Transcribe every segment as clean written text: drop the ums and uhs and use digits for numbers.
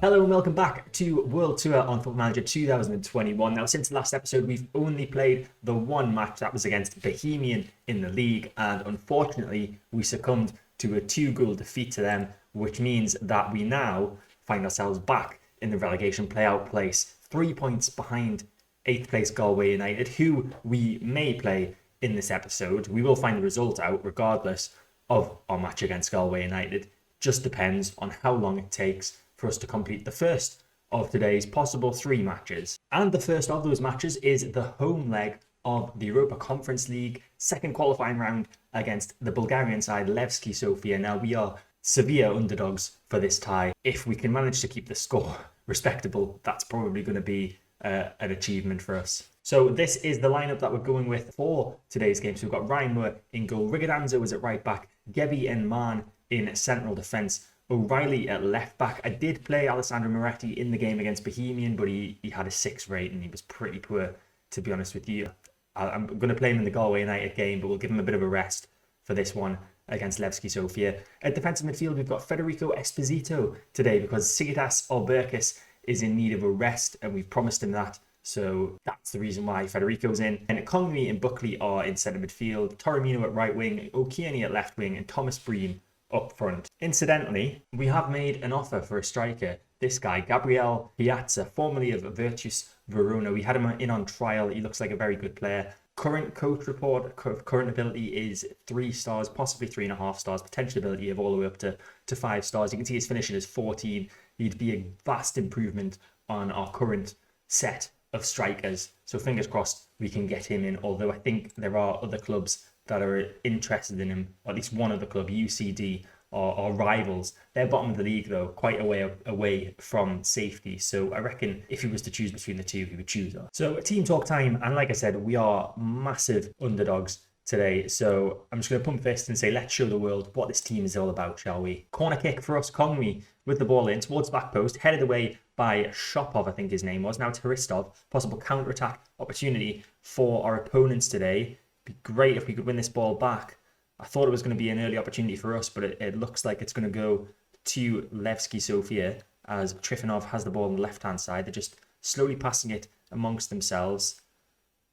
Hello and welcome back to World Tour on Football Manager 2021. Now, since the last episode, we've only played the one match that was against Bohemian in the league, and unfortunately, we succumbed to a 2-goal defeat to them, which means that we now find ourselves back in the relegation playout place, 3 points behind 8th place Galway United, who we may play in this episode. We will find the result out regardless of our match against Galway United. Just depends on how long it takes for us to complete the first of today's possible 3 matches. And the first of those matches is the home leg of the Europa Conference League, second qualifying round against the Bulgarian side Levski Sofia. Now, we are severe underdogs for this tie. If we can manage to keep the score respectable, that's probably going to be an achievement for us. So this is the lineup that we're going with for today's game. So we've got Ryan Moore in goal, Rigodanzo is at right back, Gebbie and Mann in central defence, O'Reilly at left back. I did play Alessandro Moretti in the game against Bohemian, but he had a 6 rate and he was pretty poor, to be honest with you. I'm going to play him in the Galway United game, but we'll give him a bit of a rest for this one against Levski Sofia. At defensive midfield, we've got Federico Esposito today because Sigitas Alberkis is in need of a rest, and we've promised him that. So that's the reason why Federico's in. And Conwy and Buckley are in centre midfield, Torremino at right wing, O'Kearney at left wing, and Thomas Breen up front. Incidentally, we have made an offer for a striker. This guy, Gabriel Piazza, formerly of Virtus Verona. We had him in on trial. He looks like a very good player. Current coach report, current ability is 3 stars, possibly 3.5 stars. Potential ability of all the way up to 5 stars. You can see his finishing is 14. He'd be a vast improvement on our current set of strikers. So fingers crossed we can get him in, although I think there are other clubs that are interested in him, or at least one other club, UCD, or rivals. They're bottom of the league though, quite a way away from safety. So I reckon if he was to choose between the two, he would choose us. So team talk time, and like I said, we are massive underdogs today. So I'm just going to pump fist and say, let's show the world what this team is all about, shall we? Corner kick for us, Conwy with the ball in towards the back post, headed away by Shopov, I think his name was. Now it's Hristov. Possible counter-attack opportunity for our opponents today. Be great if we could win this ball back. I thought it was going to be an early opportunity for us, but it looks like it's going to go to Levski Sofia as Trifonov has the ball on the left-hand side. They're just slowly passing it amongst themselves.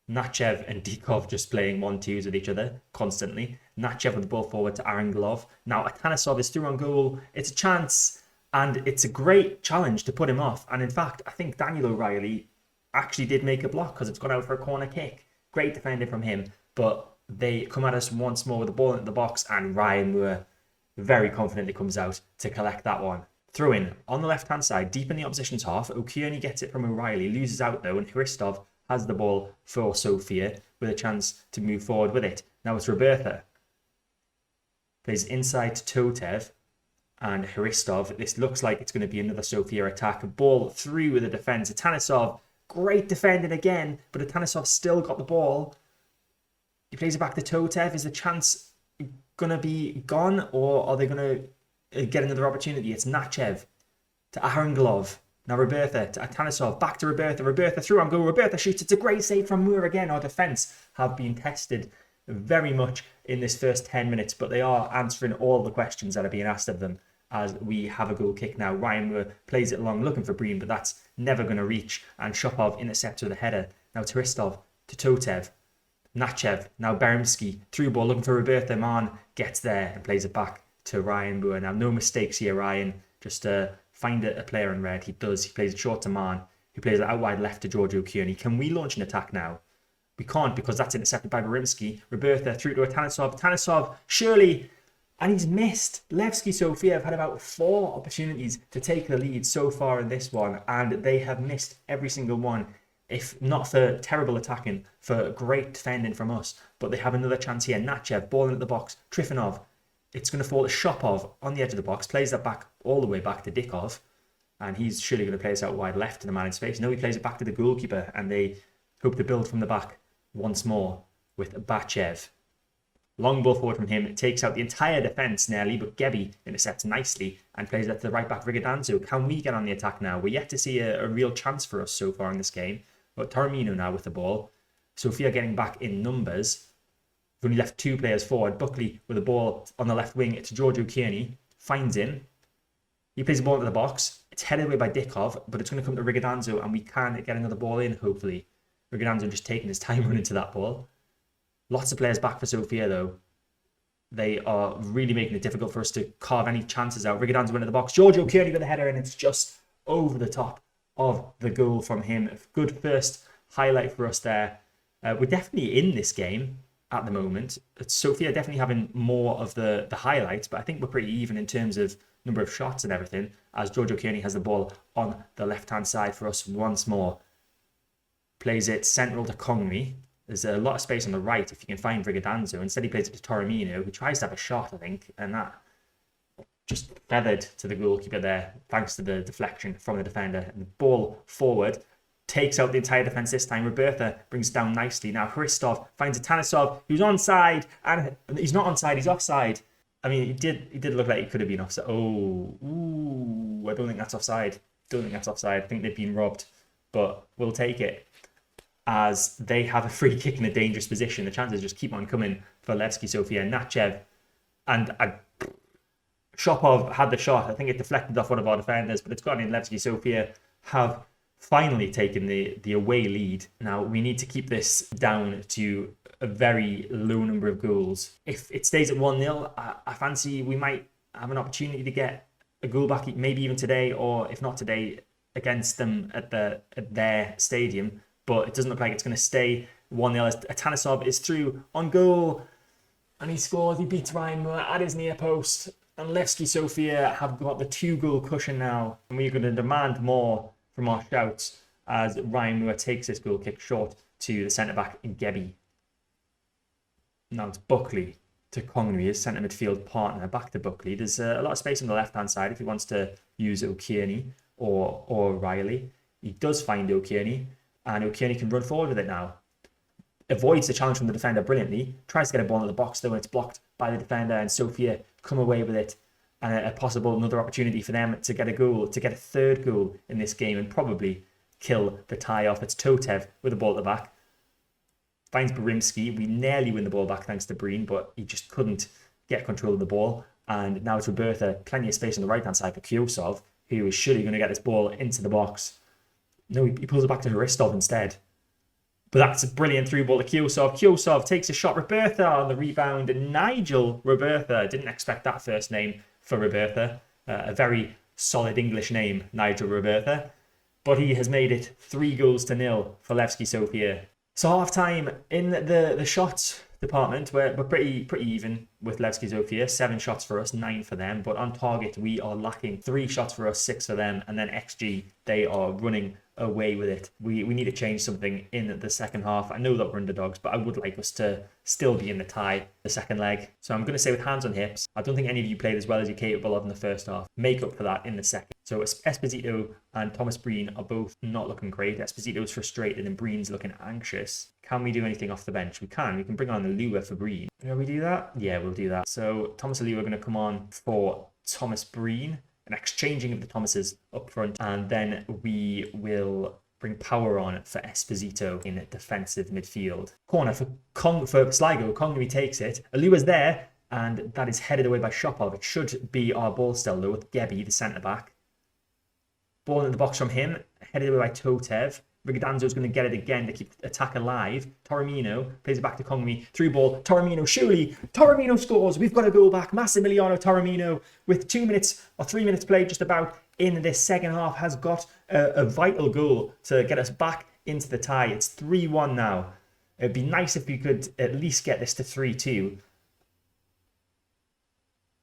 Nachev and Dikov just playing 1-2s with each other constantly. Nachev with the ball forward to Aranglov. Now Atanasov is through on goal. It's a chance, and it's a great challenge to put him off. And in fact, I think Daniel O'Reilly actually did make a block because it's gone out for a corner kick. Great defending from him. But they come at us once more with the ball into the box, and Ryan Moore very confidently comes out to collect that one. Throw in on the left-hand side, deep in the opposition's half. O'Kearney gets it from O'Reilly, loses out though, and Hristov has the ball for Sofia with a chance to move forward with it. Now it's Roberta. Plays inside to Totev and Hristov. This looks like it's going to be another Sofia attack. Ball through with the defence. Atanasov, great defending again, but Atanasov still got the ball. He plays it back to Totev. Is the chance going to be gone, or are they going to get another opportunity? It's Nachev to Aranglov. Now Roberta to Atanasov. Back to Roberta. Roberta through on goal. Roberta shoots. It's a great save from Moore again. Our defence have been tested very much in this first 10 minutes, but they are answering all the questions that are being asked of them as we have a goal kick now. Ryan Moore plays it along looking for Breen, but that's never going to reach. And Shopov intercepts with a header. Now to Hristov to Totev. Nachev, now Beremski, through ball, looking for Roberta. Mann gets there and plays it back to Ryan Moore. Now, no mistakes here, Ryan. Just find a player in red. He does. He plays it short to Mann, who plays it out wide left to George O'Kearney. Can we launch an attack now? We can't because that's intercepted by Beremski. Roberta through to Atanasov. Atanasov, surely, and he's missed. Levski Sofia have had about 4 opportunities to take the lead so far in this one, and they have missed every single one. If not for terrible attacking, for great defending from us. But they have another chance here. Nachev, ball into the box. Trifonov, it's going to fall to Shopov on the edge of the box. Plays that back all the way back to Dikov. And he's surely going to play this out wide left to the man in space. No, he plays it back to the goalkeeper. And they hope to build from the back once more with Bachev. Long ball forward from him. It takes out the entire defence nearly, but Gebbie intercepts nicely and plays that to the right back Rigodanzo. Can we get on the attack now? We're yet to see a real chance for us so far in this game. But Torremino now with the ball. Sofia getting back in numbers. We've only left 2 players forward. Buckley with the ball on the left wing. It's George O'Kearney. Finds him. He plays the ball into the box. It's headed away by Dikov, but it's going to come to Rigodanzo, and we can get another ball in, hopefully. Rigodanzo just taking his time running to that ball. Lots of players back for Sofia, though. They are really making it difficult for us to carve any chances out. Rigodanzo into the box. Giorgio Kearney with the header, and it's just over the top of the goal from him. Good first highlight for us there. We're definitely in this game at the moment. Sofia definitely having more of the highlights, but I think we're pretty even in terms of number of shots and everything, as Giorgio Kearney has the ball on the left-hand side for us once more. Plays it central to Congmi. There's a lot of space on the right if you can find Rigodanzo. Instead, he plays it to Torremino, who tries to have a shot, I think, and that just feathered to the goalkeeper there, thanks to the deflection from the defender. And the ball forward takes out the entire defence this time. Roberta brings it down nicely. Now, Hristov finds a Tanisov, who's onside, and he's not onside, he's offside. I mean, he did look like he could have been offside. Oh, ooh, I don't think that's offside. I think they've been robbed, but we'll take it, as they have a free kick in a dangerous position. The chances just keep on coming for Levski Sofia. Nachev and Shopov had the shot. I think it deflected off one of our defenders, but it's gone in. Levski Sofia have finally taken the away lead. Now, we need to keep this down to a very low number of goals. If it stays at 1-0, I fancy we might have an opportunity to get a goal back, maybe even today, or if not today, against them at their stadium. But it doesn't look like it's going to stay 1-0. Atanisov is through on goal, and he scores. He beats Ryan Moore at his near post. And Levski Sofia have got the 2-goal cushion now, and we're going to demand more from our shouts as Ryan Moore takes this goal kick short to the centre-back in Gebi. Now it's Buckley to Congmi, his centre midfield partner. Back to Buckley. There's a lot of space on the left-hand side if he wants to use O'Kearney or O'Reilly. He does find O'Kearney, and O'Kearney can run forward with it now. Avoids the challenge from the defender brilliantly. Tries to get a ball into the box, though, and it's blocked by the defender, and Sofia come away with it. And a possible another opportunity for them to get a goal, to get a third goal in this game, and probably kill the tie off. It's Totev with the ball at the back. Finds Barimski. We nearly win the ball back thanks to Breen, but he just couldn't get control of the ball. And now it's Roberta. Plenty of space on the right-hand side for Kyosov, who is surely going to get this ball into the box. No, he pulls it back to Hristov instead. But that's a brilliant through ball to Kyosov. Kyosov takes a shot. Roberta on the rebound. And Nigel Roberta. Didn't expect that first name for Roberta. A very solid English name, Nigel Roberta. But he has made it 3-0 for Levski Sofia. So half-time in the shots department, we're pretty even with Levski Sofia. 7 shots for us, 9 for them. But on target, we are lacking 3 shots for us, 6 for them. And then XG, they are running away with it. We need to change something in the second half. I know that we're underdogs, but I would like us to still be in the tie the second leg. So I'm going to say with hands on hips, I don't think any of you played as well as you're capable of in the first half. Make up for that in the second. So Esposito and Thomas Breen are both not looking great. Esposito's frustrated and Breen's looking anxious. Can we do anything off the bench? We can bring on the Lua for Breen. Will we do that? Yeah, we'll do that. So Thomas and Lua are going to come on for Thomas Breen. An exchanging of the Thomases up front, and then we will bring Power on for Esposito in defensive midfield. Corner for Sligo. Congmi takes it. Alua's there, and that is headed away by Shopov. It should be our ball still, though, with Gebi, the centre-back. Ball in the box from him, headed away by Totev. Rigodanzo's going to get it again to keep attack alive. Torremino plays it back to Congmi. Through ball. Torremino, surely. Torremino scores. We've got to go back. Massimiliano Torremino, with 2 minutes or 3 minutes played just about in this second half, has got a vital goal to get us back into the tie. It's 3-1 now. It'd be nice if we could at least get this to 3-2.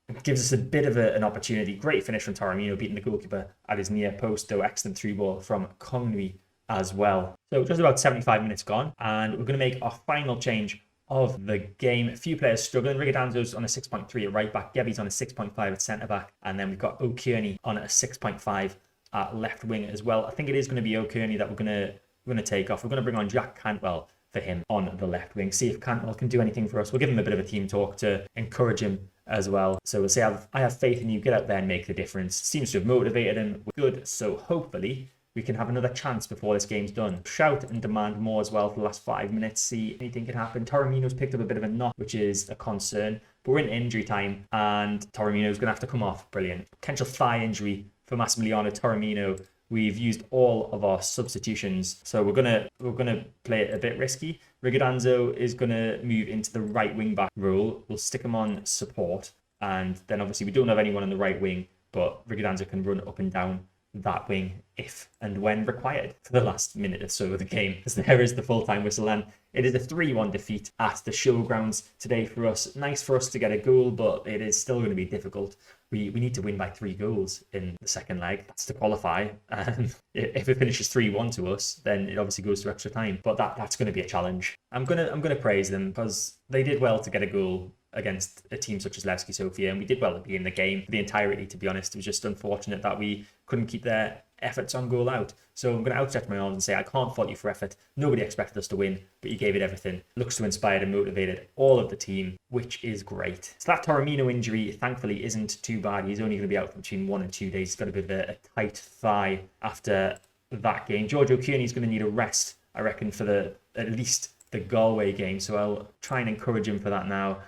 It gives us a bit of an opportunity. Great finish from Torremino, beating the goalkeeper at his near post, though. Excellent through ball from Congmi as well. So just about 75 minutes gone, and we're going to make our final change of the game. A few players struggling. Rigodanzo's on a 6.3 at right back. Gebi's on a 6.5 at centre back, and then we've got O'Kearney on a 6.5 at left wing as well. I think it is going to be O'Kearney that we're going to take off. We're going to bring on Jack Cantwell for him on the left wing. See if Cantwell can do anything for us. We'll give him a bit of a team talk to encourage him as well. So we'll say, I have faith in you. Get out there and make the difference. Seems to have motivated him. Good. So hopefully we can have another chance before this game's done. Shout and demand more as well for the last 5 minutes. See if anything can happen. Torremino's picked up a bit of a knock, which is a concern. But we're in injury time, and Torremino's going to have to come off. Brilliant. Potential thigh injury for Massimiliano Torremino. We've used all of our substitutions, so we're gonna play it a bit risky. Rigodanzo is gonna move into the right wing back role. We'll stick him on support, and then obviously we don't have anyone on the right wing, but Rigodanzo can run up and down that wing if and when required for the last minute or so of the game, as there is the full-time whistle. And it is a 3-1 defeat at the showgrounds today for us. Nice for us to get a goal, but it is still going to be difficult. We need to win by 3 goals in the second leg. That's to qualify. And if it finishes 3-1 to us, then it obviously goes to extra time. But that's going to be a challenge. I'm gonna praise them because they did well to get a goal against a team such as Levski Sofia, and we did well to be in the game for the entirety, to be honest. It was just unfortunate that we couldn't keep their efforts on goal out. So I'm going to outstretch my arms and say I can't fault you for effort. Nobody expected us to win, but you gave it everything. Looks to inspired and motivated all of the team, which is great. So that Torremino injury, thankfully, isn't too bad. He's only going to be out for between 1 and 2 days. He's got a bit of a tight thigh after that game. Giorgio Kearney's going to need a rest, I reckon, for at least the Galway game. So I'll try and encourage him for that now.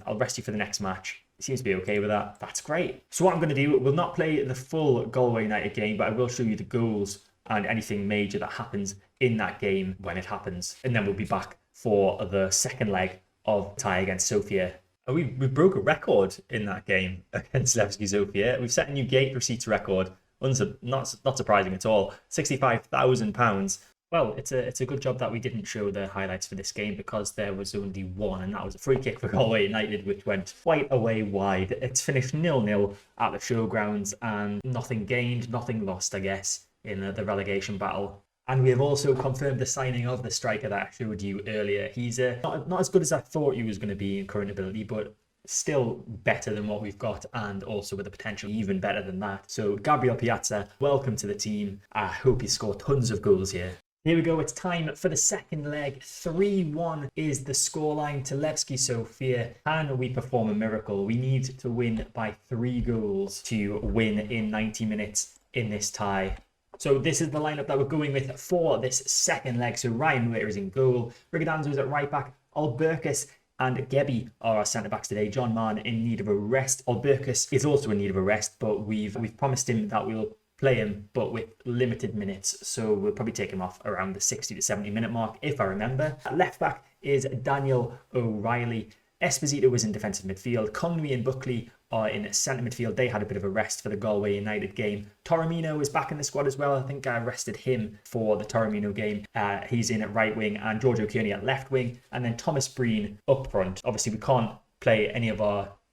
I'll rest you for the next match. He seems to be okay with that. That's great. So what I'm going to do, we'll not play the full Galway United game, but I will show you the goals and anything major that happens in that game when it happens. And then we'll be back for the second leg of tie against Sofia. And we broke a record in that game against Levski Sofia. We've set a new gate receipts record. Not surprising at all. £65,000. Well, it's a good job that we didn't show the highlights for this game because there was only one, and that was a free kick for Galway United, which went quite a way wide. It's finished 0-0 at the showgrounds, and nothing gained, nothing lost, I guess, in the relegation battle. And we have also confirmed the signing of the striker that I showed you earlier. He's not as good as I thought he was going to be in current ability, but still better than what we've got, and also with the potential even better than that. So Gabriel Piazza, welcome to the team. I hope you score tons of goals here. Here we go, it's time for the second leg. 3-1 is the scoreline to Levski Sofia. Can we perform a miracle? We need to win by 3 goals to win in 90 minutes in this tie. So this is the lineup that we're going with for this second leg. So Ryan Muir is in goal. Rigodanzo is at right back. Albercus and Gebi are our centre-backs today. John Mann in need of a rest. Albercus is also in need of a rest, but we've promised him that we'll play him, but with limited minutes. So we'll probably take him off around the 60 to 70 minute mark, if I remember. At left back is Daniel O'Reilly. Esposito was in defensive midfield. Conwy and Buckley are in centre midfield. They had a bit of a rest for the Galway United game. Torremino is back in the squad as well. I think I rested him for the Torremino game. He's in at right wing, and Giorgio Kearney at left wing, and then Thomas Breen up front. Obviously, we can't play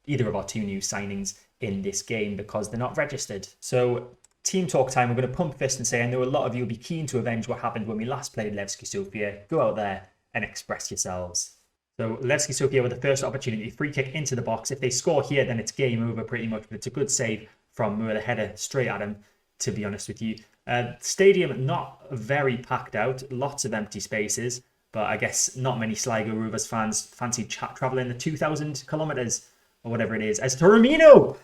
either of our 2 new signings in this game because they're not registered. So team talk time. We're going to pump fist and say, I know a lot of you will be keen to avenge what happened when we last played Levski Sofia. Go out there and express yourselves. So Levski Sofia with the first opportunity, free kick into the box. If they score here, then it's game over pretty much. But it's a good save from Muir, the header straight at him, to be honest with you. Stadium not very packed out, lots of empty spaces. But I guess not many Sligo Rovers fans fancy travelling the 2,000 kilometres or whatever it is. As Torremino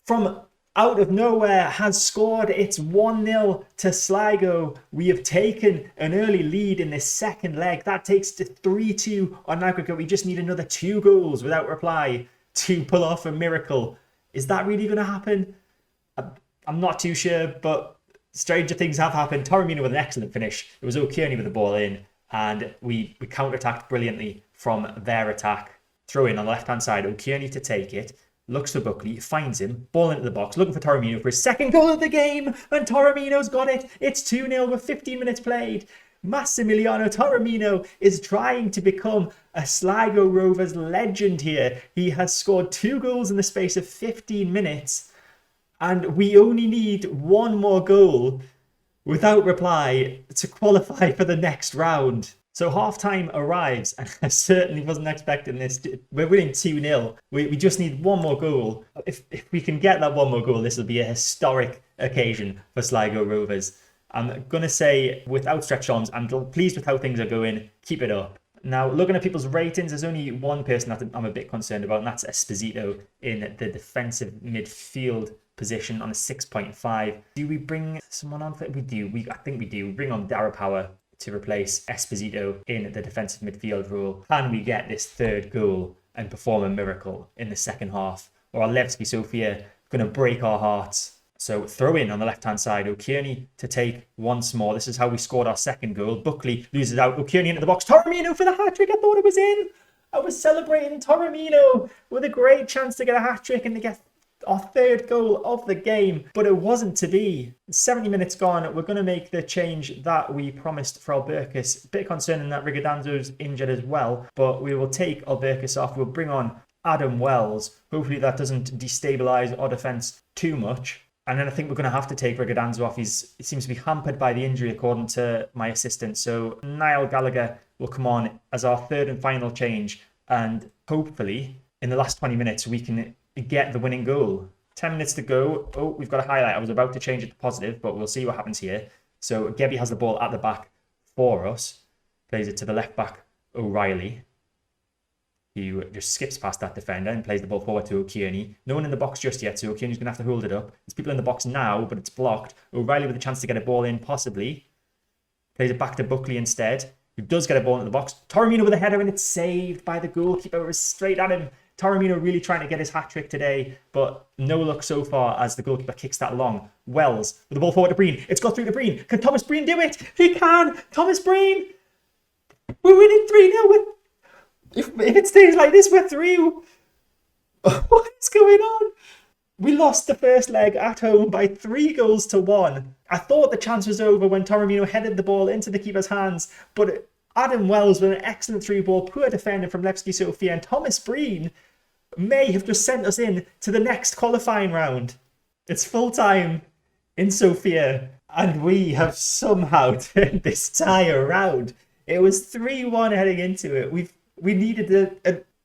from out of nowhere has scored. It's 1-0 to Sligo. We have taken an early lead in this second leg. That takes to 3-2 on aggregate. We just need another 2 goals without reply to pull off a miracle. Is that really going to happen? I'm not too sure, but stranger things have happened. Torremino with an excellent finish. It was O'Kearney with the ball in, and we counter-attacked brilliantly from their attack. Throw in on the left-hand side. O'Kearney to take it. Looks for Buckley, finds him, ball into the box, looking for Torremino for his second goal of the game, and Torremino's got it. It's 2-0 with 15 minutes played. Massimiliano Torremino is trying to become a Sligo Rovers legend here. He has scored 2 goals in the space of 15 minutes, and we only need 1 more goal without reply to qualify for the next round. So half-time arrives, and I certainly wasn't expecting this. We're winning 2-0. We just need 1 more goal. If we can get that 1 more goal, this will be a historic occasion for Sligo Rovers. I'm going to say, with outstretched arms, I'm pleased with how things are going. Keep it up. Now, looking at people's ratings, there's only one person that I'm a bit concerned about, and that's Esposito in the defensive midfield position on a 6.5. Do we bring someone on? We do. I think we do. We bring on Dara Power to replace Esposito in the defensive midfield role. Can we get this 3rd goal and perform a miracle in the second half? Or are Levski Sofia going to break our hearts So throw in on the left-hand side. O'Kearney to take once more. This is how we scored our second goal. Buckley loses out. O'Kearney into the box. Torremino for the hat-trick. I thought it was in. I was celebrating Torremino with a great chance to get a hat-trick and to get our third goal of the game, but it wasn't to be. 70 minutes gone, we're going to make the change that we promised for Albercus. A bit concerning that Rigodanzo's injured as well, but we will take Albercus off. We'll bring on Adam Wells. Hopefully that doesn't destabilise our defence too much. And then I think we're going to have to take Rigodanzo off. He seems to be hampered by the injury, according to my assistant. So Niall Gallagher will come on as our third and final change. And hopefully, in the last 20 minutes, we can get the winning goal. 10 minutes to go. Oh, we've got a highlight. I was about to change it to positive, but we'll see what happens here. So Gebby has the ball at the back for us. Plays it to the left back, O'Reilly. He just skips past that defender and plays the ball forward to O'Kearney. No one in the box just yet, so O'Kearney's going to have to hold it up. There's people in the box now, but it's blocked. O'Reilly with a chance to get a ball in, possibly. Plays it back to Buckley instead, who does get a ball into the box. Torremino with a header, and it's saved by the goalkeeper. It was straight at him. Torremino really trying to get his hat-trick today, but no luck so far as the goalkeeper kicks that long. Wells with the ball forward to Breen. It's got through to Breen. Can Thomas Breen do it? He can! Thomas Breen! We're winning 3-0 If it stays like this, we're through. What is going on? We lost the first leg at home by 3-1. I thought the chance was over when Torremino headed the ball into the keeper's hands, but Adam Wells with an excellent through ball, poor defending from Sofia, and Thomas Breen may have just sent us in to the next qualifying round. It's full time in Sofia, and we have somehow turned this tie around. It was 3-1 heading into it. We needed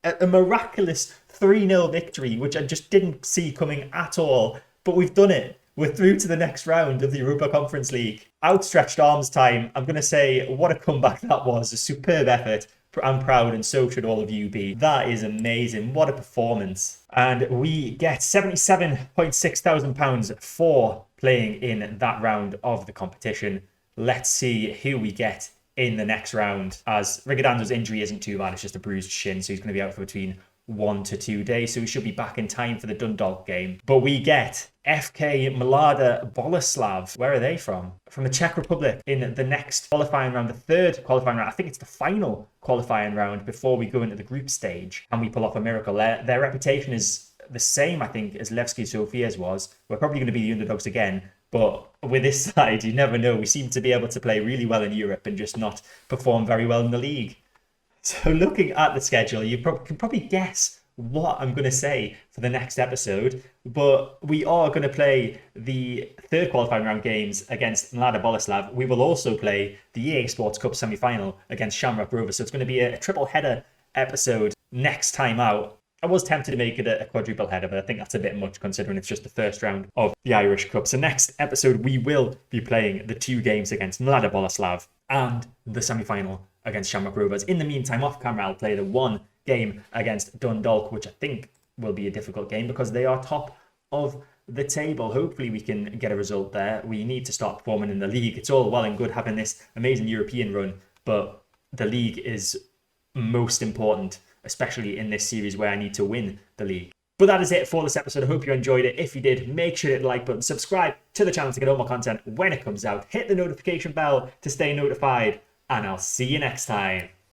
a miraculous 3-0 victory, which I just didn't see coming at all. But we've done it. We're through to the next round of the Europa Conference League. Outstretched arms time. I'm going to say what a comeback that was. A superb effort. I'm proud, and so should all of you be. That is amazing. What a performance. And we get £77,600 for playing in that round of the competition. Let's see who we get in the next round, as Rigodanzo's injury isn't too bad. It's just a bruised shin, so he's going to be out for between 1 to 2 days, so he should be back in time for the Dundalk game. But we get FK Mlada Boleslav. Where are they from? From the Czech Republic in the next qualifying round, the third qualifying round. I think it's the final qualifying round before we go into the group stage and we pull off a miracle. Their reputation is the same, I think, as Levski Sofia's was. We're probably going to be the underdogs again, but with this side, you never know. We seem to be able to play really well in Europe and just not perform very well in the league. So looking at the schedule, you can probably guess what I'm going to say for the next episode, but we are going to play the third qualifying round games against Mlada Boleslav. We will also play the EA Sports Cup semi-final against Shamrock Rovers, so it's going to be a triple header episode next time out. I was tempted to make it a quadruple header, but I think that's a bit much considering it's just the first round of the Irish Cup. So next episode, we will be playing the 2 games against Mlada Boleslav and the semi-final against Shamrock Rovers. In the meantime, off camera, I'll play the 1 game against Dundalk, which I think will be a difficult game because they are top of the table. Hopefully we can get a result there. We need to start performing in the league. It's all well and good having this amazing European run, but the league is most important, especially in this series where I need to win the league. But that is it for this episode. I hope you enjoyed it. If you did, make sure to hit the like button, subscribe to the channel to get all my content when it comes out, hit the notification bell to stay notified, and I'll see you next time.